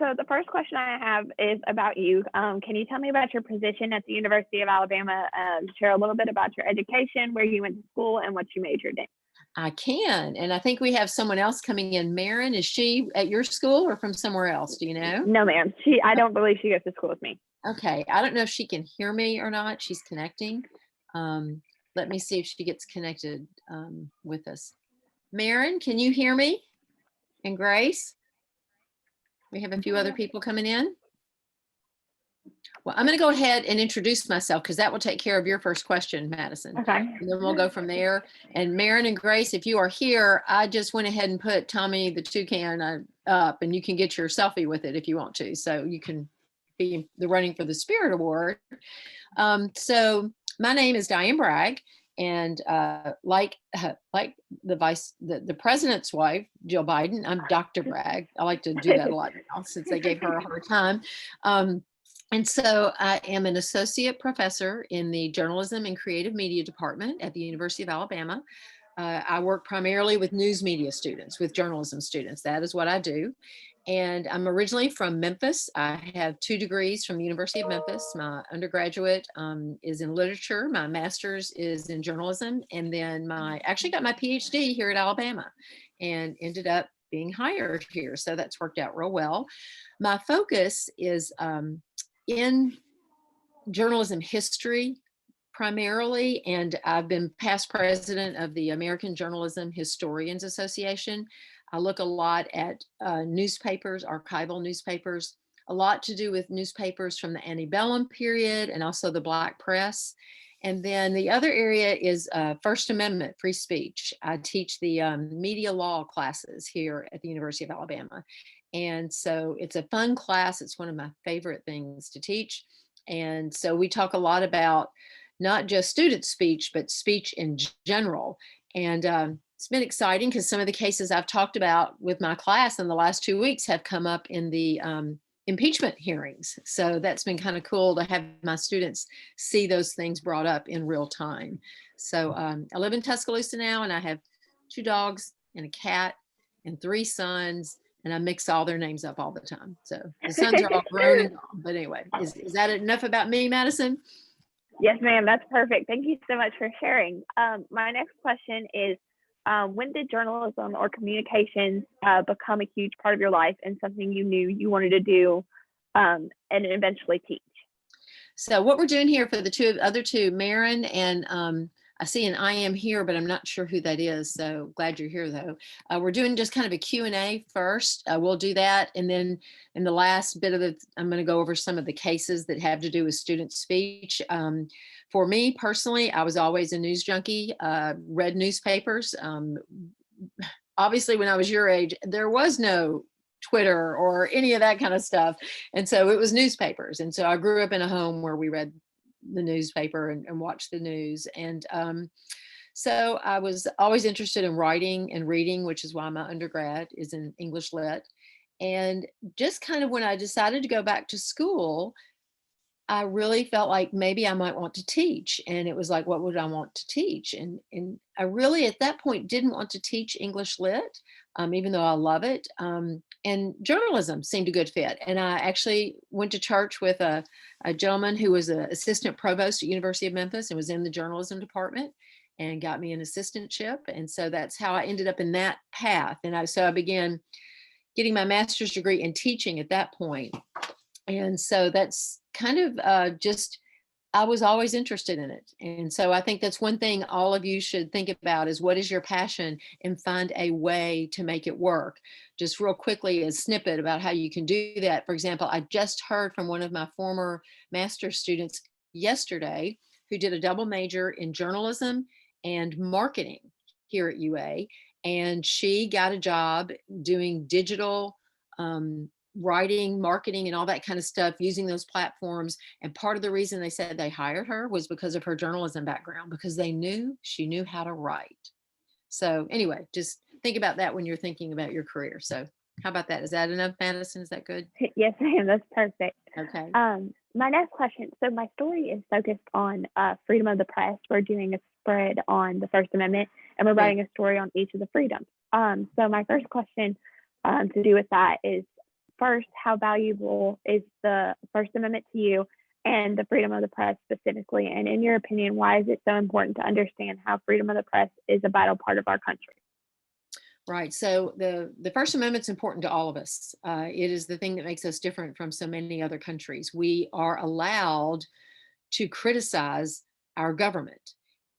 So the first question I have is about you. Can you tell me about your position at the University of Alabama? Share a little bit about your education, where you went to school, and what you majored in. I can. And I think we have someone else coming in. Marin, is she at your school or from somewhere else? Do you know? No, ma'am. I don't believe she goes to school with me. Okay. I don't know if she can hear me or not. She's connecting. Let me see if she gets connected with us. Marin, can you hear me? And Grace? We have a few other people coming in. Well, I'm going to go ahead and introduce myself because that will take care of your first question, Madison. Okay. And then we'll go from there. And Marin and Grace, if you are here, I just went ahead and put Tommy the toucan up, and you can get your selfie with it if you want to. So you can be the running for the Spirit Award. So my name is Dianne Bragg. And like the president's wife, Jill Biden, I'm Dr. Bragg. I like to do that a lot now since they gave her a hard time. And so I am an associate professor in the journalism and creative media department at the University of Alabama. I work primarily with news media students, with journalism students. That is what I do. And I'm originally from Memphis. I have 2 degrees from the University of Memphis. My undergraduate is in literature. My master's is in journalism. And then actually got my PhD here at Alabama and ended up being hired here. So that's worked out real well. My focus is in journalism history primarily, and I've been past president of the American Journalism Historians Association. I look a lot at newspapers, archival newspapers, a lot to do with newspapers from the antebellum period and also the Black press. And then the other area is First Amendment, free speech. I teach the media law classes here at the University of Alabama. And so it's a fun class. It's one of my favorite things to teach. And so we talk a lot about not just student speech, but speech in general. And it's been exciting because some of the cases I've talked about with my class in the last 2 weeks have come up in the impeachment hearings. So that's been kind of cool to have my students see those things brought up in real time. So I live in Tuscaloosa now, and I have 2 dogs and a cat and 3 sons. And I mix all their names up all the time. So the sons are all grown and gone. But anyway, is that enough about me, Madison? Yes, ma'am. That's perfect. Thank you so much for sharing. My next question is, when did journalism or communications become a huge part of your life and something you knew you wanted to do and eventually teach? So what we're doing here for the other two, Marin and I see an I am here, but I'm not sure who that is. So glad you're here though. We're doing just kind of a Q&A first. We'll do that. And then in the last bit of it, I'm going to go over some of the cases that have to do with student speech. For me personally, I was always a news junkie, read newspapers. Obviously when I was your age, there was no Twitter or any of that kind of stuff. And so it was newspapers. And so I grew up in a home where we read the newspaper and watch the news. And so I was always interested in writing and reading, which is why my undergrad is in English Lit. And just kind of when I decided to go back to school, I really felt like maybe I might want to teach. And it was like, what would I want to teach? And I really at that point didn't want to teach English Lit, even though I love it. And journalism seemed a good fit. And I actually went to church with a gentleman who was an assistant provost at University of Memphis and was in the journalism department and got me an assistantship. And so that's how I ended up in that path. And so I began getting my master's degree in teaching at that point. And so that's kind of just, I was always interested in it. And so I think that's one thing all of you should think about is what is your passion and find a way to make it work. Just real quickly, a snippet about how you can do that. For example, I just heard from one of my former master's students yesterday who did a double major in journalism and marketing here at UA. And she got a job doing digital writing, marketing, and all that kind of stuff using those platforms. And part of the reason they said they hired her was because of her journalism background, because they knew she knew how to write. So anyway, just think about that when you're thinking about your career. So how about that? Is that enough, Madison? Is that good? Yes, ma'am. That's perfect. Okay. My next question. So my story is focused on freedom of the press. We're doing a spread on the First Amendment, and we're writing a story on each of the freedoms. So my first question to do with that is, first, how valuable is the First Amendment to you and the freedom of the press specifically? And in your opinion, why is it so important to understand how freedom of the press is a vital part of our country? Right. So the First Amendment's important to all of us. It is the thing that makes us different from so many other countries. We are allowed to criticize our government.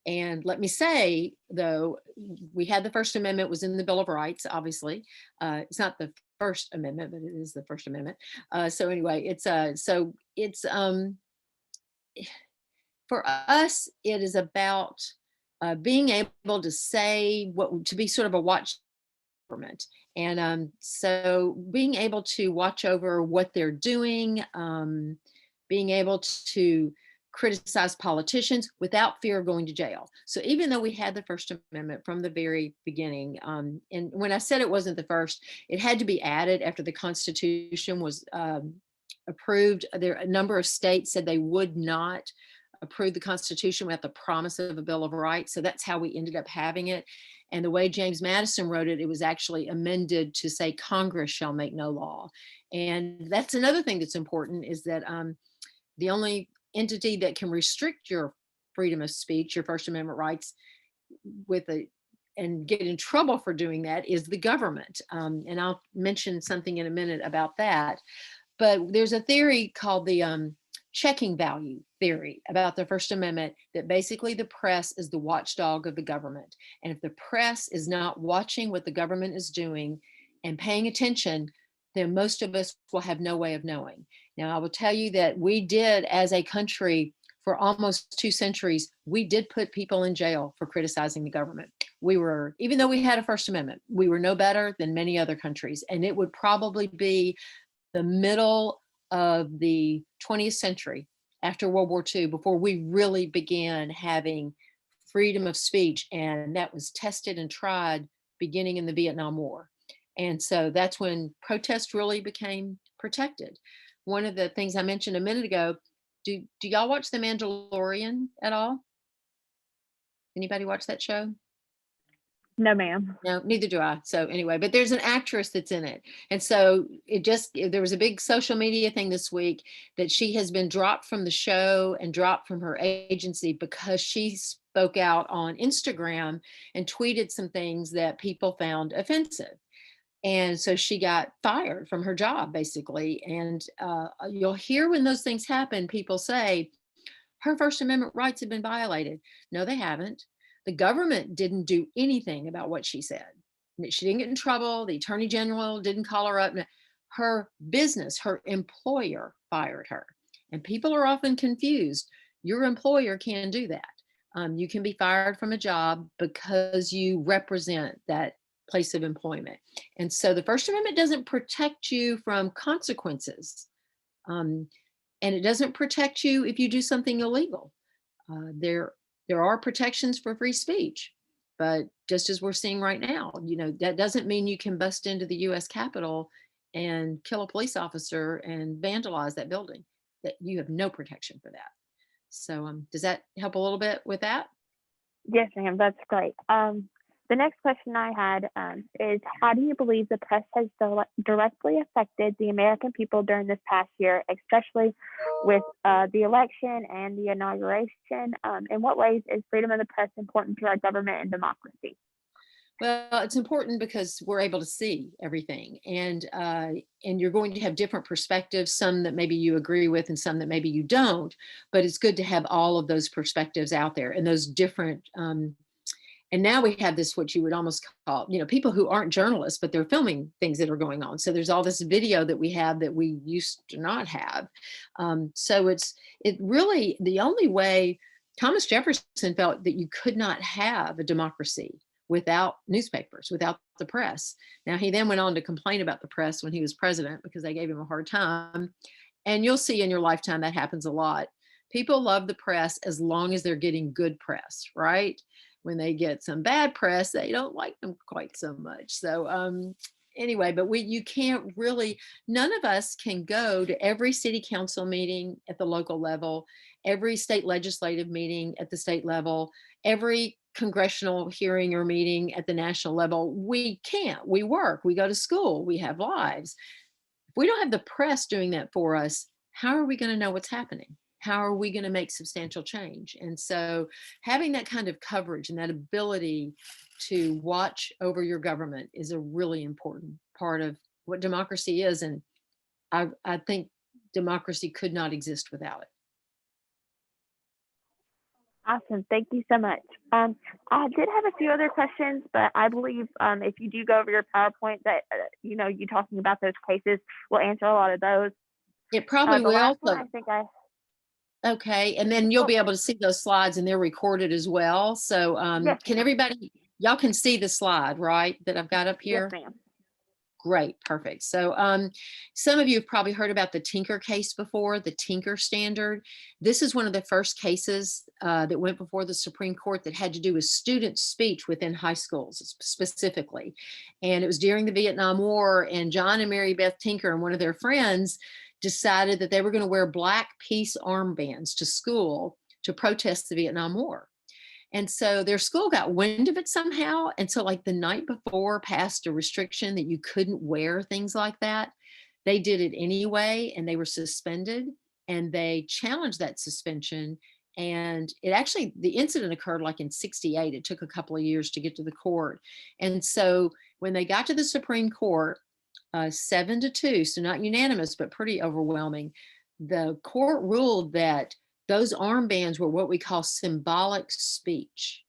And let me say, though, we had the First Amendment was in the Bill of Rights, obviously. It's not the First Amendment, but it is the First Amendment. So anyway, it's for us, it is about being able to say to be sort of a watch government. And so being able to watch over what they're doing, being able to criticize politicians without fear of going to jail. So even though we had the First Amendment from the very beginning, and when I said it wasn't the first, it had to be added after the Constitution was approved. There, a number of states said they would not approve the Constitution without the promise of a Bill of Rights. So that's how we ended up having it. And the way James Madison wrote it, it was actually amended to say Congress shall make no law. And that's another thing that's important, is that the only entity that can restrict your freedom of speech, your First Amendment rights, and get in trouble for doing that is the government. And I'll mention something in a minute about that. But there's a theory called the checking value theory about the First Amendment, that basically the press is the watchdog of the government. And if the press is not watching what the government is doing and paying attention, then most of us will have no way of knowing. Now, I will tell you that we did, as a country, for almost 2 centuries, we did put people in jail for criticizing the government. We were, even though we had a First Amendment, we were no better than many other countries. And it would probably be the middle of the 20th century, after World War II, before we really began having freedom of speech. And that was tested and tried beginning in the Vietnam War. And so that's when protest really became protected. One of the things I mentioned a minute ago, do y'all watch The Mandalorian at all? Anybody watch that show? No, ma'am. No, neither do I. So anyway, but there's an actress that's in it. And so there was a big social media thing this week that she has been dropped from the show and dropped from her agency because she spoke out on Instagram and tweeted some things that people found offensive. And so she got fired from her job, basically. And you'll hear when those things happen, people say, her First Amendment rights have been violated. No, they haven't. The government didn't do anything about what she said. She didn't get in trouble. The attorney general didn't call her up. Her business, her employer fired her. And people are often confused. Your employer can do that. You can be fired from a job because you represent that place of employment. And so the First Amendment doesn't protect you from consequences. And it doesn't protect you if you do something illegal. There are protections for free speech, but just as we're seeing right now, that doesn't mean you can bust into the U.S. Capitol and kill a police officer and vandalize that building. That you have no protection for that. So does that help a little bit with that? Yes, ma'am. That's great. The next question I had is, how do you believe the press has directly affected the American people during this past year, especially with the election and the inauguration? In what ways is freedom of the press important to our government and democracy? Well, it's important because we're able to see everything, and you're going to have different perspectives, some that maybe you agree with and some that maybe you don't, but it's good to have all of those perspectives out there and those different and now we have this, what you would almost call, people who aren't journalists, but they're filming things that are going on. So there's all this video that we have that we used to not have. So it really, the only way, Thomas Jefferson felt that you could not have a democracy without newspapers, without the press. Now, he then went on to complain about the press when he was president because they gave him a hard time. And you'll see in your lifetime that happens a lot. People love the press as long as they're getting good press, right? When they get some bad press, they don't like them quite so much. So anyway, but you can't really, none of us can go to every city council meeting at the local level, every state legislative meeting at the state level, every congressional hearing or meeting at the national level. We can't. We work, we go to school, we have lives. we don't have the press doing that for us, how are we going to know what's happening? How are we going to make substantial change? And so having that kind of coverage and that ability to watch over your government is a really important part of what democracy is. And I think democracy could not exist without it. Awesome. Thank you so much. I did have a few other questions, but I believe if you do go over your PowerPoint that, you talking about those cases will answer a lot of those. It probably The will. last one, I think Okay. And then you'll be able to see those slides, and they're recorded as well. So Yes, can everybody, y'all can see the slide, right, that I've got up here? yes, ma'am. Great, perfect. So some of you have probably heard about the Tinker case before, the Tinker standard. This is one of the first cases that went before the Supreme Court that had to do with student speech within high schools specifically. And it was during the Vietnam War, and John and Mary Beth Tinker and one of their friends decided that they were going to wear black peace armbands to school to protest the Vietnam War. And so their school got wind of it somehow. And so like the night before passed a restriction that you couldn't wear things like that. They did it anyway, and they were suspended, and they challenged that suspension. And the incident occurred like in 68. It took a couple of years to get to the court. And so when they got to the Supreme Court, 7-2, so not unanimous, but pretty overwhelming, the court ruled that those armbands were what we call symbolic speech.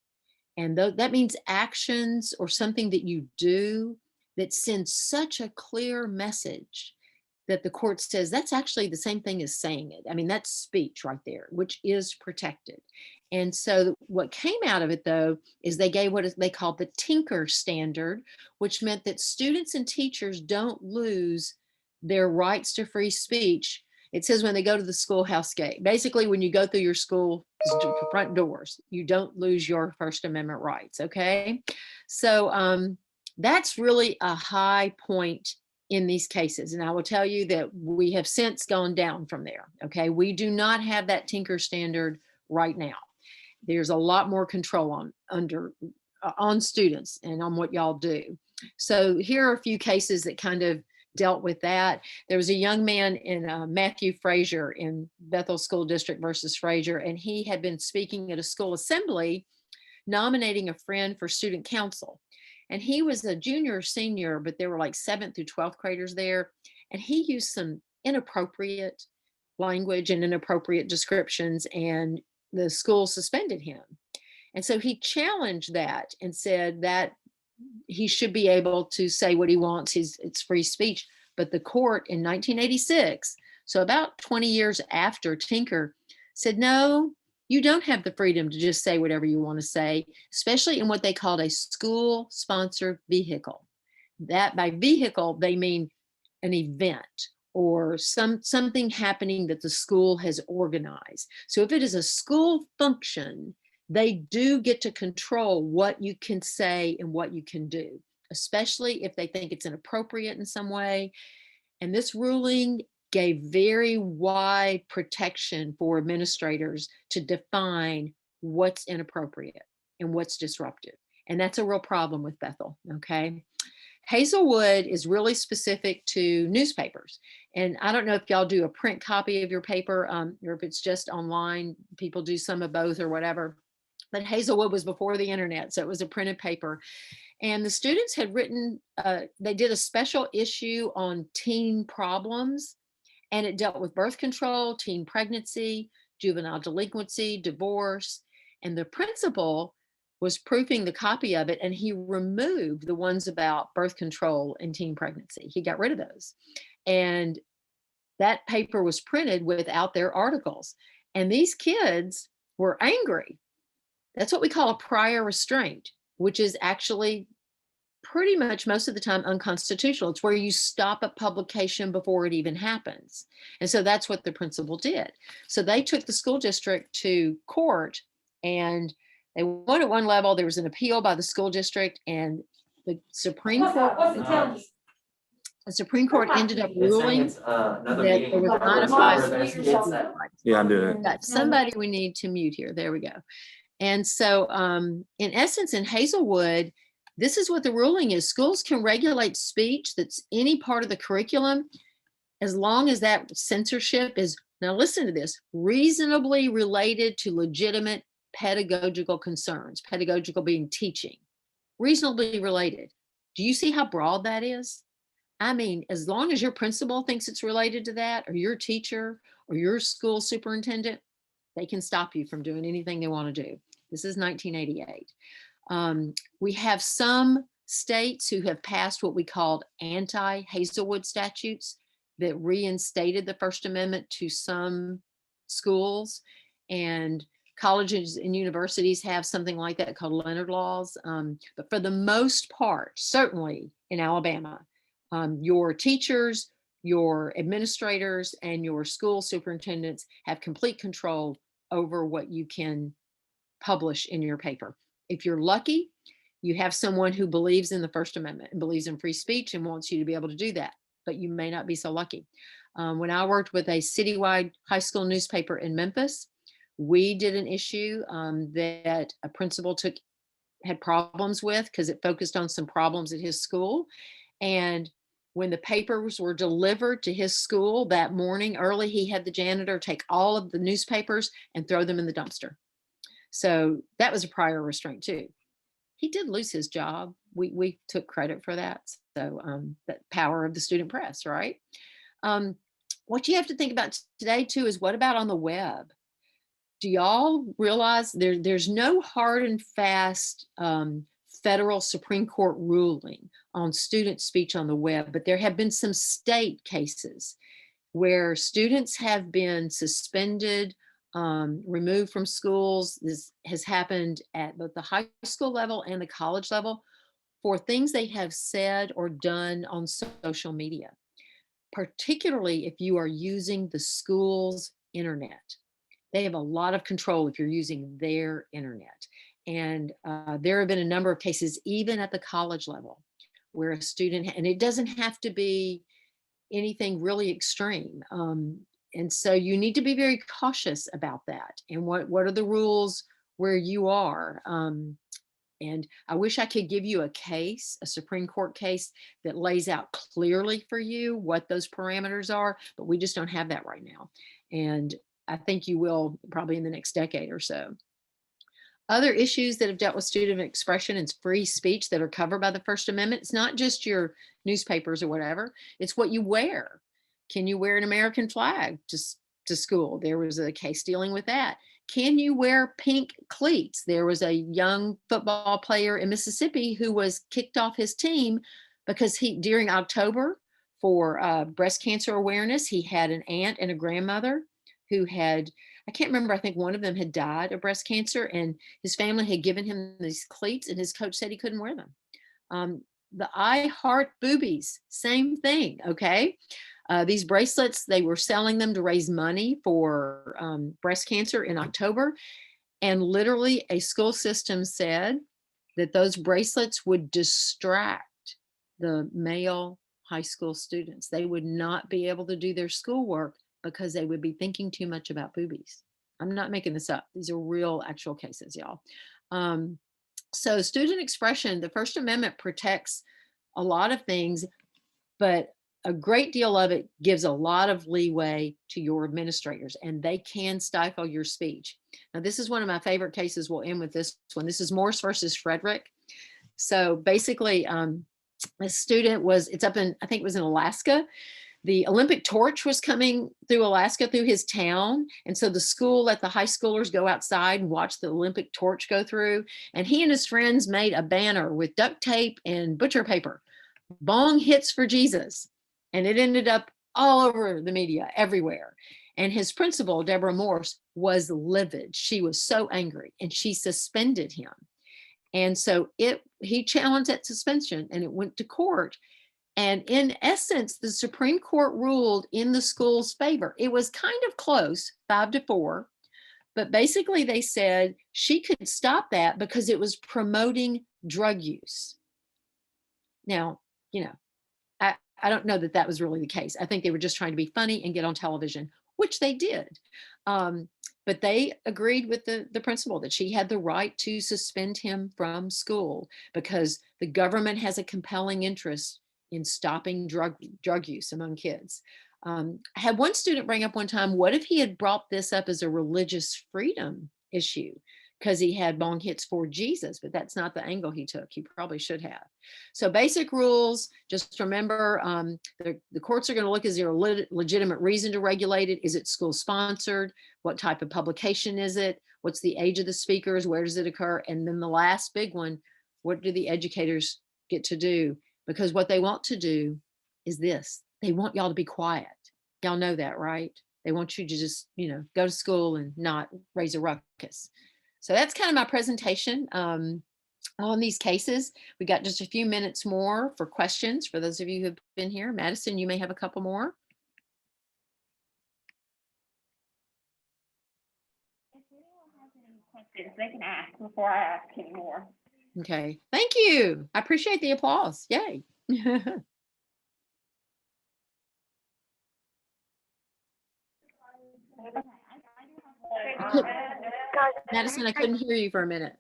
And that means actions or something that you do that sends such a clear message that the court says that's actually the same thing as saying it. I mean, that's speech right there, which is protected. And so what came out of it, though, is they gave what they called the Tinker standard, which meant that students and teachers don't lose their rights to free speech. It says when they go to the schoolhouse gate, basically when you go through your school front doors, you don't lose your First Amendment rights, okay? So that's really a high point in these cases. And I will tell you that we have since gone down from there, okay? We do not have that Tinker standard right now. There's a lot more control on students and on what y'all do. So here are a few cases that kind of dealt with that. There was a young man in Matthew Frazier in Bethel School District versus Frazier, and he had been speaking at a school assembly nominating a friend for student council. And he was a junior or senior, but there were like 7th through 12th graders there. And he used some inappropriate language and inappropriate descriptions, and the school suspended him. And so he challenged that and said that he should be able to say what he wants. It's free speech. But the court in 1986, so about 20 years after Tinker, said, no, you don't have the freedom to just say whatever you want to say, especially in what they called a school-sponsored vehicle. That by vehicle, they mean an event or something happening that the school has organized. So if it is a school function, they do get to control what you can say and what you can do, especially if they think it's inappropriate in some way. And this ruling gave very wide protection for administrators to define what's inappropriate and what's disruptive. And that's a real problem with Bethel, okay? Hazelwood is really specific to newspapers. And I don't know if y'all do a print copy of your paper or if it's just online. People do some of both or whatever. But Hazelwood was before the internet, so it was a printed paper. And the students had written, they did a special issue on teen problems, and it dealt with birth control, teen pregnancy, juvenile delinquency, divorce. And the principal was proofing the copy of it, and he removed the ones about birth control and teen pregnancy. He got rid of those. And that paper was printed without their articles. And these kids were angry. That's what we call a prior restraint, which is actually pretty much most of the time unconstitutional. It's where you stop a publication before it even happens. And so that's what the principal did. So they took the school district to court, and they won at one level. There was an appeal by the school district, and the Supreme Court. The Supreme Court ended up ruling that there was not a violation. Yeah, I'm doing it. Got somebody we need to mute here. There we go. And so in essence, in Hazelwood, this is what the ruling is. Schools can regulate speech that's any part of the curriculum as long as that censorship is, now listen to this, reasonably related to legitimate pedagogical concerns, pedagogical being teaching, reasonably related. Do you see how broad that is? I mean, as long as your principal thinks it's related to that, or your teacher, or your school superintendent, they can stop you from doing anything they want to do. This is 1988. We have some states who have passed what we called anti-Hazelwood statutes that reinstated the First Amendment to some schools, and colleges and universities have something like that called Leonard laws. But for the most part, certainly in Alabama, your teachers, your administrators, and your school superintendents have complete control over what you can publish in your paper. If you're lucky, you have someone who believes in the First Amendment and believes in free speech and wants you to be able to do that, but you may not be so lucky. When I worked with a citywide high school newspaper in Memphis, we did an issue that a principal had problems with because it focused on some problems at his school. And when the papers were delivered to his school that morning early, he had the janitor take all of the newspapers and throw them in the dumpster. So that was a prior restraint too. He did lose his job. We took credit for that. So that power of the student press, right? What you have to think about today too is, what about on the web? Do y'all realize there's no hard and fast federal Supreme Court ruling on student speech on the web, but there have been some state cases where students have been suspended, removed from schools. This has happened at both the high school level and the college level for things they have said or done on social media, particularly if you are using the school's internet. They have a lot of control if you're using their internet. And there have been a number of cases, even at the college level, where a student, and it doesn't have to be anything really extreme. And so you need to be very cautious about that. And what are the rules where you are? And I wish I could give you a case, a Supreme Court case that lays out clearly for you what those parameters are, but we just don't have that right now. And I think you will probably in the next decade or so. Other issues that have dealt with student expression and free speech that are covered by the First Amendment, it's not just your newspapers or whatever, it's what you wear. Can you wear an American flag to school? There was a case dealing with that. Can you wear pink cleats? There was a young football player in Mississippi who was kicked off his team because during October for breast cancer awareness, he had an aunt and a grandmother who had, I can't remember, I think one of them had died of breast cancer, and his family had given him these cleats, and his coach said he couldn't wear them. The I Heart Boobies, same thing, okay? These bracelets, they were selling them to raise money for breast cancer in October, and literally a school system said that those bracelets would distract the male high school students. They would not be able to do their schoolwork because they would be thinking too much about boobies. I'm not making this up. These are real actual cases, y'all. So student expression, the First Amendment protects a lot of things, but a great deal of it gives a lot of leeway to your administrators, and they can stifle your speech. Now, this is one of my favorite cases. We'll end with this one. This is Morse versus Frederick. So basically, a student it's up in, I think it was in Alaska. The Olympic torch was coming through Alaska, through his town. And so the school let the high schoolers go outside and watch the Olympic torch go through. And he and his friends made a banner with duct tape and butcher paper, "Bong hits for Jesus." And it ended up all over the media, everywhere. And his principal, Deborah Morse, was livid. She was so angry, and she suspended him. And so he challenged that suspension, and it went to court. And in essence, the Supreme Court ruled in the school's favor. It was kind of close, 5-4, but basically they said she could stop that because it was promoting drug use. Now, I don't know that that was really the case. I think they were just trying to be funny and get on television, which they did. But they agreed with the principal that she had the right to suspend him from school because the government has a compelling interest in stopping drug use among kids. I had one student bring up one time, what if he had brought this up as a religious freedom issue because he had long hits for Jesus, but that's not the angle he took. He probably should have. So basic rules, just remember, the courts are going to look, is there a legitimate reason to regulate it? Is it school sponsored? What type of publication is it? What's the age of the speakers? Where does it occur? And then the last big one, what do the educators get to do? Because what they want to do is this. They want y'all to be quiet. Y'all know that, right? They want you to just, go to school and not raise a ruckus. So that's kind of my presentation on these cases. We got just a few minutes more for questions for those of you who've been here. Madison, you may have a couple more. If anyone has any questions, they can ask before I ask any more. Okay, thank you. I appreciate the applause. Yay. Madison, I couldn't hear you for a minute.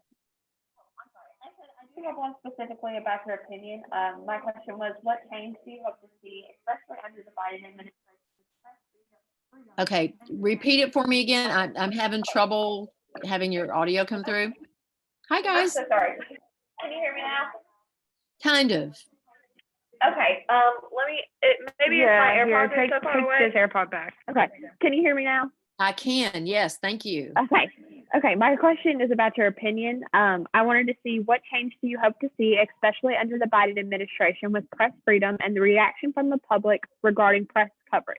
I do have one specifically about your opinion. My question was, what change do you hope to see, especially under the Biden administration? Okay, repeat it for me again. I'm having trouble having your audio come through. Hi, guys. I'm so sorry. Can you hear me now? Kind of. Okay. Maybe it's my AirPod take this AirPod back. Okay. Can you hear me now? I can. Yes. Thank you. Okay. My question is about your opinion. I wanted to see, what change do you hope to see, especially under the Biden administration, with press freedom and the reaction from the public regarding press coverage?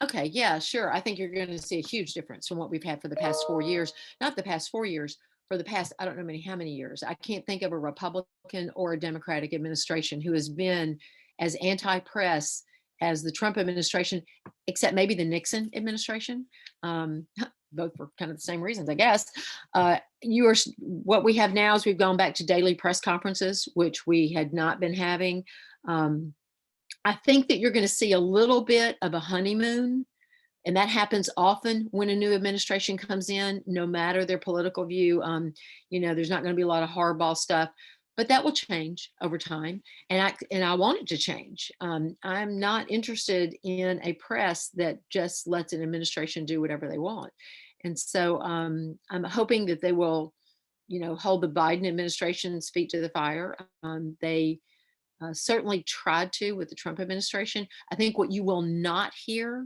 Okay. Yeah, sure. I think you're going to see a huge difference from what we've had for the past 4 years. Not the past 4 years, for the past, I don't know how many years. I can't think of a Republican or a Democratic administration who has been as anti-press as the Trump administration, except maybe the Nixon administration. Both for kind of the same reasons, I guess. What we have now is we've gone back to daily press conferences, which we had not been having. I think that you're going to see a little bit of a honeymoon, and that happens often when a new administration comes in, no matter their political view. There's not going to be a lot of hardball stuff, but that will change over time. And I want it to change. I'm not interested in a press that just lets an administration do whatever they want. And so I'm hoping that they will, hold the Biden administration's feet to the fire. They certainly tried to with the Trump administration. I think what you will not hear,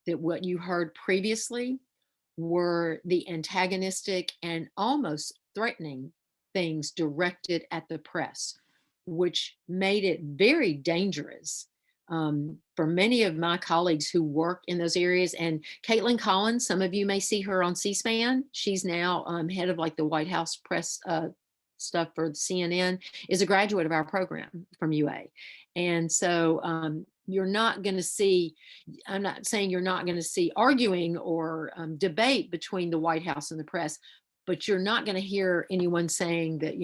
that what you heard previously, were the antagonistic and almost threatening things directed at the press, which made it very dangerous for many of my colleagues who work in those areas. And Caitlin Collins, some of you may see her on C-SPAN. She's now head of the White House press stuff for CNN, is a graduate of our program from UA. And so you're not going to see, I'm not saying you're not going to see arguing or debate between the White House and the press, but you're not going to hear anyone saying that,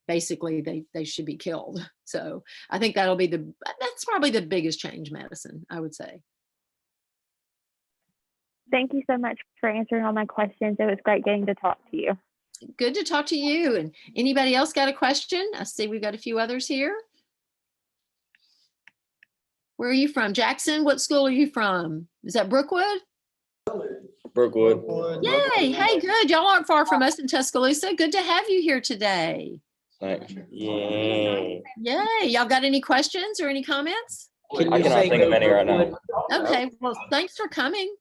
basically they should be killed. So I think that's probably the biggest change, Madison, I would say. Thank you so much for answering all my questions. It was great getting to talk to you. Good to talk to you. And anybody else got a question? I see we've got a few others here. Where are you from? Jackson, what school are you from? Is that Brookwood? Brookwood. Yay. Hey, good. Y'all aren't far from us in Tuscaloosa. Good to have you here today. Yeah. Yay. Y'all got any questions or any comments? I cannot think of any right now. Okay. Well, thanks for coming.